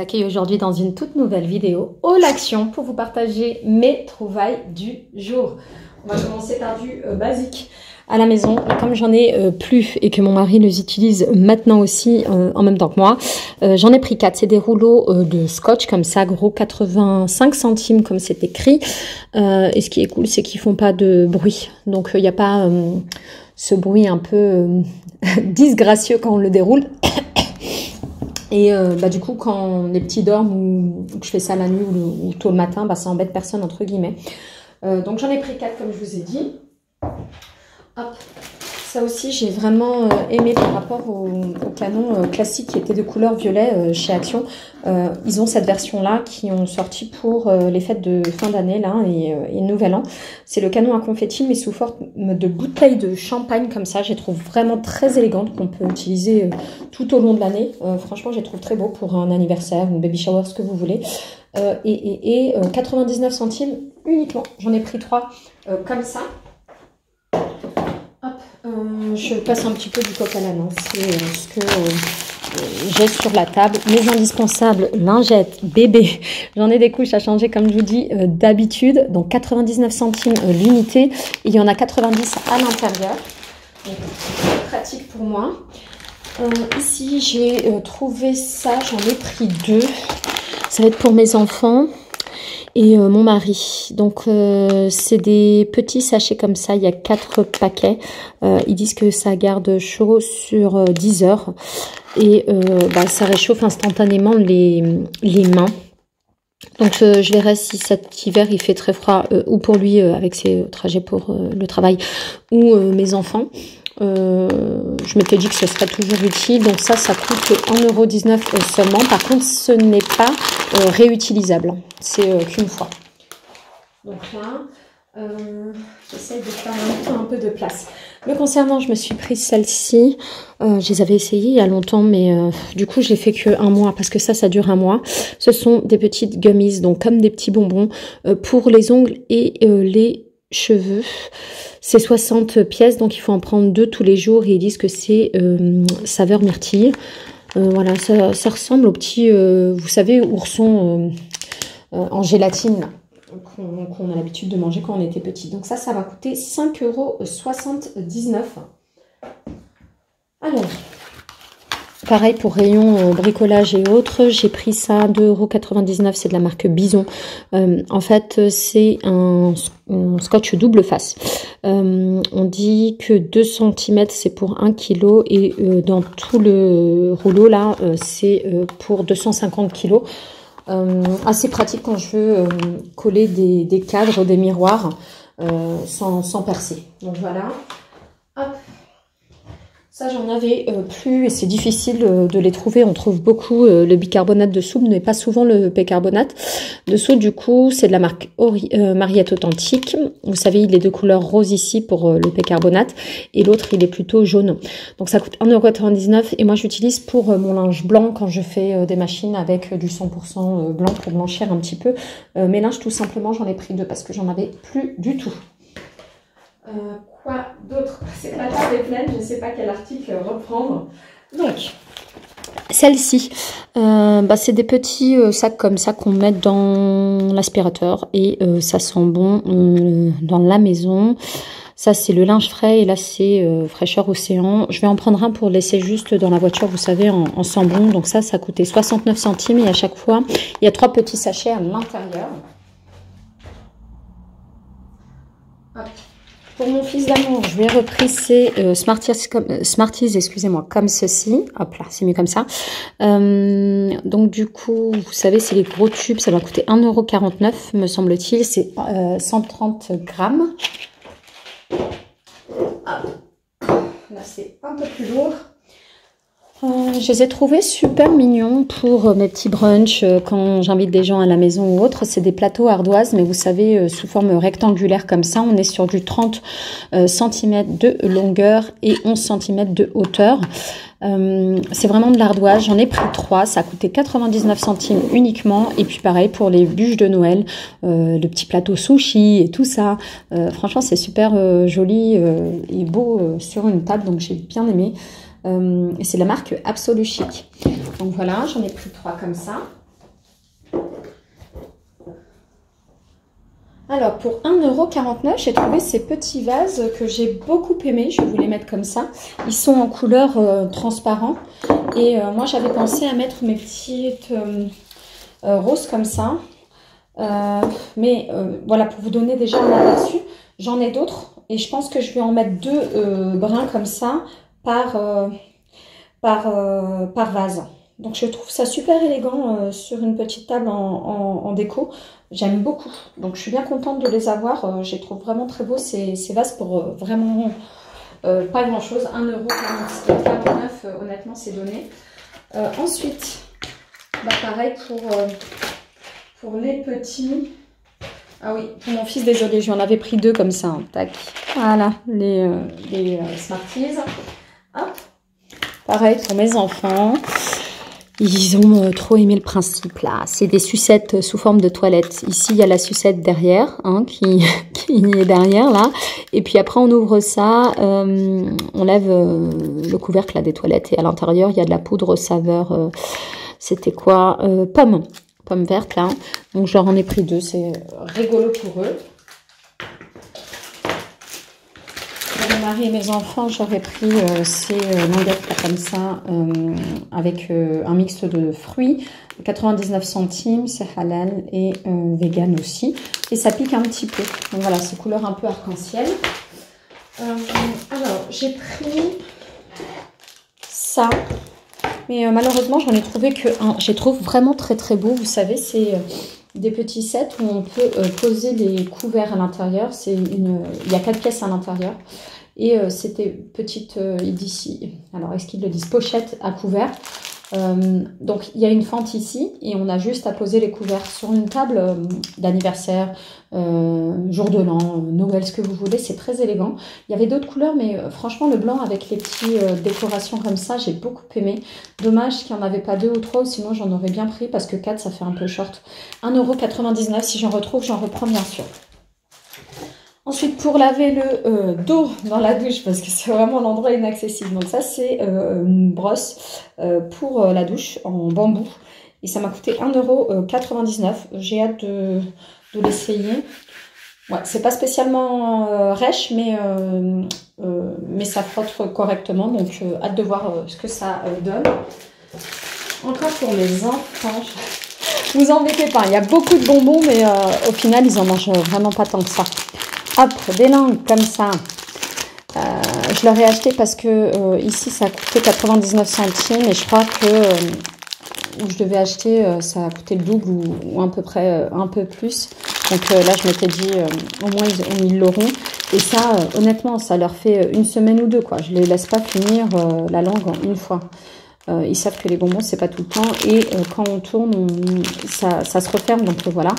accueille aujourd'hui dans une toute nouvelle vidéo All Action pour vous partager mes trouvailles du jour. On va commencer par du basique à la maison. Et comme j'en ai plus et que mon mari les utilise maintenant aussi en même temps que moi, j'en ai pris 4. C'est des rouleaux de scotch comme ça, gros 85 centimes comme c'est écrit. Et ce qui est cool, c'est qu'ils font pas de bruit. Donc il n'y a pas ce bruit un peu disgracieux quand on le déroule. Et du coup, quand les petits dorment ou que je fais ça la nuit ou tôt le matin, ça embête personne entre guillemets. Donc j'en ai pris 4 comme je vous ai dit. Hop. Ça aussi, j'ai vraiment aimé par rapport au canon classique qui était de couleur violet chez Action. Ils ont cette version-là qui ont sorti pour les fêtes de fin d'année là et Nouvel An. C'est le canon à confetti mais sous forme de bouteille de champagne comme ça. Je les trouve vraiment très élégante qu'on peut utiliser tout au long de l'année. Franchement, je les trouve très beaux pour un anniversaire, une baby shower, ce que vous voulez. 99 centimes uniquement. J'en ai pris 3 comme ça. Je passe un petit peu du coq à l'âne, hein. C'est ce que j'ai sur la table. Mes indispensables, lingettes, bébé. J'en ai des couches à changer comme je vous dis d'habitude. Donc 99 centimes l'unité. Il y en a 90 à l'intérieur. Donc pratique pour moi. Ici j'ai trouvé ça, j'en ai pris 2. Ça va être pour mes enfants. Et mon mari. Donc c'est des petits sachets comme ça, il y a 4 paquets. Ils disent que ça garde chaud sur 10 heures. Et ça réchauffe instantanément les mains. Donc je verrai si cet hiver il fait très froid ou pour lui avec ses trajets pour le travail ou mes enfants. Je m'étais dit que ce serait toujours utile. Donc ça coûte 1,19 € seulement. Par contre, ce n'est pas réutilisable. C'est qu'une fois. Donc là, j'essaie de faire en même temps un peu de place. Me concernant, je me suis prise celle-ci. Je les avais essayées il y a longtemps, mais du coup, je l'ai fait que 1 mois parce que ça dure 1 mois. Ce sont des petites gummies, donc comme des petits bonbons pour les ongles et les cheveux. C'est 60 pièces, donc il faut en prendre 2 tous les jours. Et ils disent que c'est saveur myrtille. Voilà, ça ressemble au petit, vous savez, ourson en gélatine qu'on a l'habitude de manger quand on était petit. Donc ça va coûter 5,79 €. Alors, pareil pour rayon bricolage et autres, j'ai pris ça 2,99 €, c'est de la marque Bison. En fait, c'est un scotch double face. On dit que 2 cm c'est pour 1 kg et dans tout le rouleau là, c'est pour 250 kg. Assez pratique quand je veux coller des cadres, des miroirs sans percer. Donc voilà. Hop. Ça, j'en avais plus et c'est difficile de les trouver. On trouve beaucoup le bicarbonate de soude, mais pas souvent le bicarbonate de soude. Du coup, c'est de la marque Mariette Authentique. Vous savez, il est de couleur rose ici pour le bicarbonate et l'autre, il est plutôt jaune. Donc, ça coûte 1,99 € et moi, j'utilise pour mon linge blanc quand je fais des machines avec du 100% blanc pour blanchir un petit peu. Mes linges, tout simplement, j'en ai pris 2 parce que j'en avais plus du tout. Quoi d'autre? C'est que la table est pleine, je ne sais pas quel article reprendre. Donc, celle-ci, c'est des petits sacs comme ça qu'on met dans l'aspirateur et ça sent bon dans la maison. Ça, c'est le linge frais et là, c'est fraîcheur océan. Je vais en prendre un pour laisser juste dans la voiture, vous savez, en sent bon. Donc ça coûtait 69 centimes et à chaque fois, il y a 3 petits sachets à l'intérieur. Hop. Pour mon fils d'amour, je lui ai repris ces Smarties, excusez-moi, comme ceci. Hop là, c'est mieux comme ça. Donc du coup, vous savez, c'est les gros tubes. Ça va coûter 1,49 €, me semble-t-il. C'est 130 grammes. Hop. Là, c'est un peu plus lourd. Je les ai trouvés super mignons pour mes petits brunchs quand j'invite des gens à la maison ou autre. C'est des plateaux ardoises, mais vous savez, sous forme rectangulaire comme ça. On est sur du 30 cm de longueur et 11 cm de hauteur. C'est vraiment de l'ardoise. J'en ai pris 3. Ça a coûté 99 centimes uniquement. Et puis pareil pour les bûches de Noël, le petit plateau sushi et tout ça. Franchement, c'est super joli et beau sur une table. Donc j'ai bien aimé. Et c'est la marque Absolu Chic. Donc voilà, j'en ai pris 3 comme ça. Alors, pour 1,49 €, j'ai trouvé ces petits vases que j'ai beaucoup aimés. Je vais vous les mettre comme ça. Ils sont en couleur transparent. Et moi, j'avais pensé à mettre mes petites roses comme ça. Voilà, pour vous donner déjà un aperçu, j'en ai d'autres. Et je pense que je vais en mettre 2 brins comme ça par vase. Donc je trouve ça super élégant sur une petite table en déco. J'aime beaucoup. Donc je suis bien contente de les avoir. Je les trouve vraiment très beaux ces vases pour vraiment pas grand chose. 1,49 €, honnêtement c'est donné. Ensuite, bah, pareil pour les petits. Ah oui, pour mon fils, désolé, je lui en avais pris 2 comme ça. Hein. Tac. Voilà, les Smarties. Hop. Pareil pour mes enfants. Ils ont trop aimé le principe là. C'est des sucettes sous forme de toilette. Ici, il y a la sucette derrière, hein, qui est derrière là. Et puis après, on ouvre ça, on lève le couvercle là, des toilettes. Et à l'intérieur, il y a de la poudre saveur. C'était quoi, pomme verte là. Donc, je leur en ai pris 2. C'est rigolo pour eux. Pour mon mari et mes enfants, j'aurais pris ces languettes comme ça, avec un mix de fruits, 99 centimes, c'est halal et vegan aussi. Et ça pique un petit peu. Donc voilà, c'est couleur un peu arc-en-ciel. Alors, j'ai pris ça. Mais malheureusement, j'en ai trouvé que un. Je les trouve vraiment très très beau. Vous savez, c'est des petits sets où on peut poser les couverts à l'intérieur. Il y a 4 pièces à l'intérieur. Et c'était petite d'ici. Alors, est-ce qu'ils le disent? Pochette à couverts. Donc, il y a une fente ici et on a juste à poser les couverts sur une table d'anniversaire, jour de l'an, Noël, ce que vous voulez. C'est très élégant. Il y avait d'autres couleurs, mais franchement, le blanc avec les petites décorations comme ça, j'ai beaucoup aimé. Dommage qu'il n'y en avait pas 2 ou 3, ou sinon j'en aurais bien pris parce que 4, ça fait un peu short. 1,99 €. Si j'en retrouve, j'en reprends bien sûr. Ensuite, pour laver le dos dans la douche, parce que c'est vraiment l'endroit inaccessible. Donc ça, c'est une brosse pour la douche en bambou. Et ça m'a coûté 1,99 €. J'ai hâte de l'essayer. Ouais, c'est pas spécialement rêche, mais ça frotte correctement. Donc, hâte de voir ce que ça donne. Encore pour les enfants. Vous embêtez pas, il y a beaucoup de bonbons, mais au final, ils en mangent vraiment pas tant que ça. Hop, des langues comme ça. Je leur ai acheté parce que ici, ça a coûté 99 centimes. Et je crois que où je devais acheter, ça a coûté le double ou à peu près un peu plus. Donc là, je m'étais dit, au moins, ils l'auront. Et ça, honnêtement, ça leur fait une semaine ou 2, quoi. Je les laisse pas finir la langue en une fois. Ils savent que les bonbons, c'est pas tout le temps. Et quand on tourne, ça se referme. Donc voilà.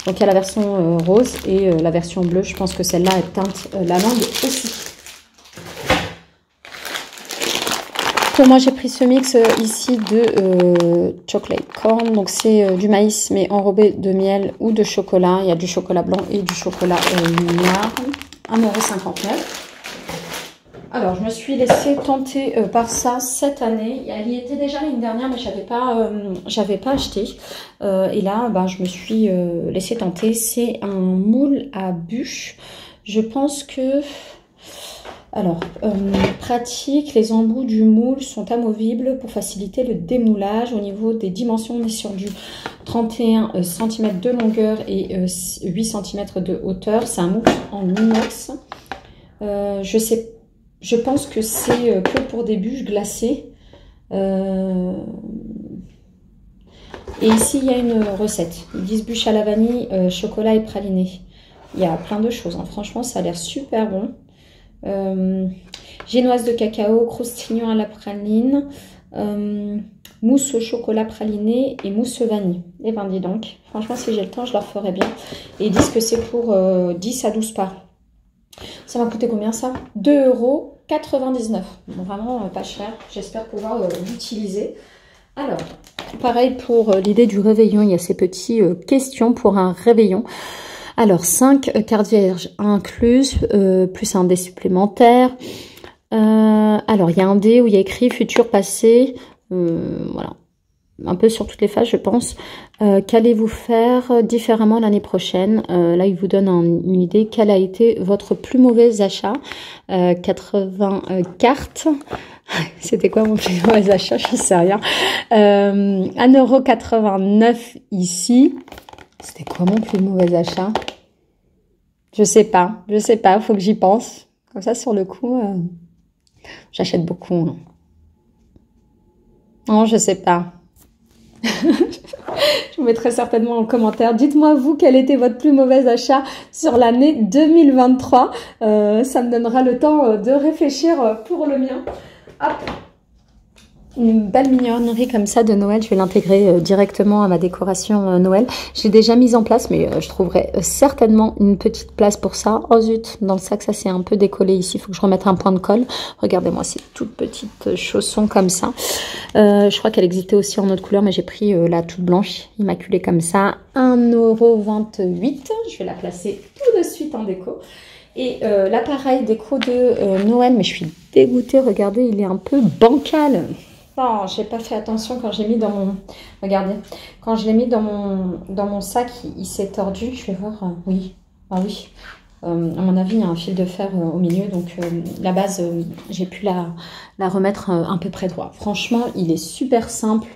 Donc il y a la version rose et la version bleue. Je pense que celle-là, elle teinte la langue aussi. Pour moi, j'ai pris ce mix ici de chocolate corn. Donc c'est du maïs, mais enrobé de miel ou de chocolat. Il y a du chocolat blanc et du chocolat noir. 1,59 €. Alors, je me suis laissée tenter par ça cette année. Elle y était déjà l'année dernière, mais j'avais pas acheté. Et là, bah, je me suis laissée tenter. C'est un moule à bûche. Je pense que... Alors, pratique, les embouts du moule sont amovibles pour faciliter le démoulage. Au niveau des dimensions, on est sur du 31 cm de longueur et 8 cm de hauteur. C'est un moule en inox. Je pense que c'est que pour des bûches glacées. Et ici, il y a une recette. Ils disent bûche à la vanille, chocolat et praliné. Il y a plein de choses. Hein. Franchement, ça a l'air super bon. Génoise de cacao, croustillant à la praline, mousse au chocolat praliné et mousse vanille. Et ben dis donc, franchement, si j'ai le temps, je leur ferai bien. Et ils disent que c'est pour 10 à 12 parts. Ça m'a coûté combien ça? 2,99 €. Bon, vraiment pas cher. J'espère pouvoir l'utiliser. Alors, pareil pour l'idée du réveillon. Il y a ces petits questions pour un réveillon. Alors, 5 cartes vierges incluses, plus un dé supplémentaire. Alors, il y a un dé où il y a écrit futur, passé. Voilà. un peu sur toutes les phases, je pense. Qu'allez-vous faire différemment l'année prochaine? Là, il vous donne une idée. Quel a été votre plus mauvais achat? 80 cartes. C'était quoi mon plus mauvais achat? Je ne sais rien. 1,89 € ici. C'était quoi mon plus mauvais achat? Je sais pas. Faut que j'y pense. Comme ça, sur le coup, j'achète beaucoup. Hein. Non, je sais pas. Je vous mettrai certainement en commentaire. Dites-moi vous quel était votre plus mauvais achat sur l'année 2023. Ça me donnera le temps de réfléchir pour le mien. Hop. Une belle mignonnerie comme ça de Noël, je vais l'intégrer directement à ma décoration Noël. Je l'ai déjà mise en place, mais je trouverai certainement une petite place pour ça. Oh zut, dans le sac, ça s'est un peu décollé ici. Il faut que je remette un point de colle. Regardez-moi ces toutes petites chaussons comme ça. Je crois qu'elle existait aussi en autre couleur, mais j'ai pris la toute blanche, immaculée comme ça. 1,28 €. Je vais la placer tout de suite en déco. Et l'appareil déco de Noël, mais je suis dégoûtée. Regardez, il est un peu bancal. Non, j'ai pas fait attention quand j'ai mis dans mon... Regardez, quand je l'ai mis dans mon sac, il s'est tordu. Je vais voir. Oui, ah oui. À mon avis, il y a un fil de fer au milieu. Donc, la base, j'ai pu la remettre à peu près droit. Franchement, il est super simple.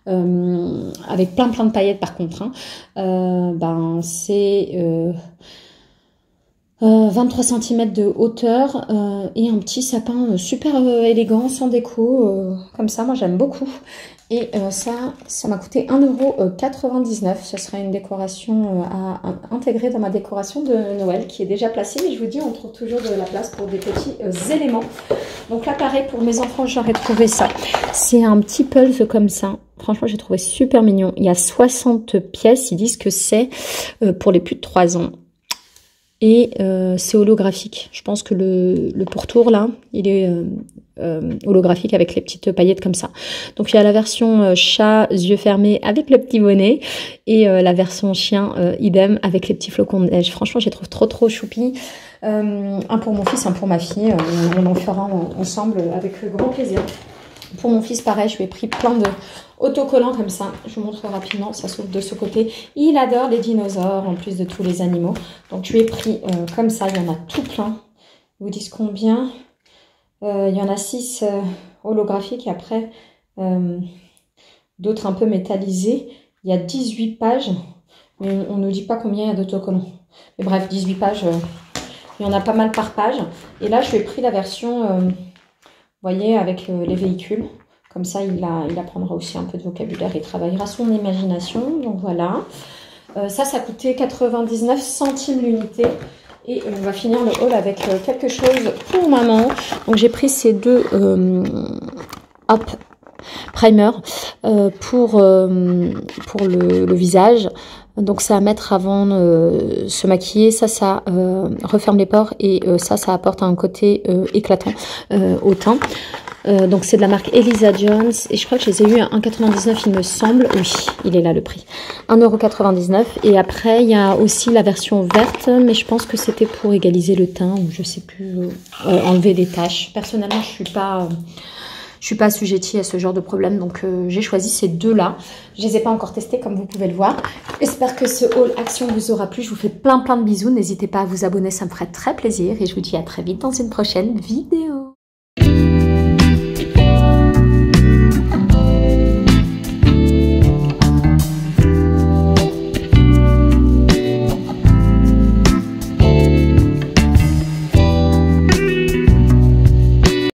Avec plein de paillettes par contre. Hein. C'est... 23 cm de hauteur et un petit sapin super élégant, sans déco, comme ça, moi j'aime beaucoup. Et ça m'a coûté 1,99 €. Ce sera une décoration à intégrer dans ma décoration de Noël qui est déjà placée. Mais je vous dis, on trouve toujours de la place pour des petits éléments. Donc là, pareil, pour mes enfants, j'aurais trouvé ça. C'est un petit pulse comme ça. Franchement, j'ai trouvé super mignon. Il y a 60 pièces. Ils disent que c'est pour les plus de 3 ans. Et c'est holographique. Je pense que le pourtour là, il est holographique avec les petites paillettes comme ça. Donc il y a la version chat yeux fermés avec le petit bonnet et la version chien idem avec les petits flocons de neige. Franchement, je les trouve trop choupi. Un pour mon fils, un pour ma fille. On en fera ensemble avec grand plaisir. Pour mon fils, pareil, je lui ai pris plein de autocollants comme ça. Je vous montre rapidement, ça s'ouvre de ce côté. Il adore les dinosaures, en plus de tous les animaux. Donc, je lui ai pris comme ça. Il y en a tout plein. Ils vous disent combien? Il y en a 6 holographiques et après, d'autres un peu métallisés. Il y a 18 pages, mais on ne nous dit pas combien il y a d'autocollants. Mais bref, 18 pages, il y en a pas mal par page. Et là, je lui ai pris la version... Vous voyez, avec les véhicules. Comme ça, il apprendra aussi un peu de vocabulaire. Il travaillera son imagination. Donc voilà. Ça coûtait 99 centimes l'unité. Et on va finir le haul avec quelque chose pour maman. Donc j'ai pris ces deux primer pour le visage. Donc ça à mettre avant de se maquiller, ça referme les pores et ça apporte un côté éclatant au teint. Donc c'est de la marque Elisa Jones et je crois que je les ai eu à 1,99 € il me semble. Oui, il est là le prix. 1,99 € et après il y a aussi la version verte mais je pense que c'était pour égaliser le teint ou je sais plus, enlever des taches. Personnellement je suis pas assujettie à ce genre de problème, donc j'ai choisi ces deux-là. Je les ai pas encore testés, comme vous pouvez le voir. J'espère que ce haul action vous aura plu. Je vous fais plein de bisous. N'hésitez pas à vous abonner, ça me ferait très plaisir. Et je vous dis à très vite dans une prochaine vidéo.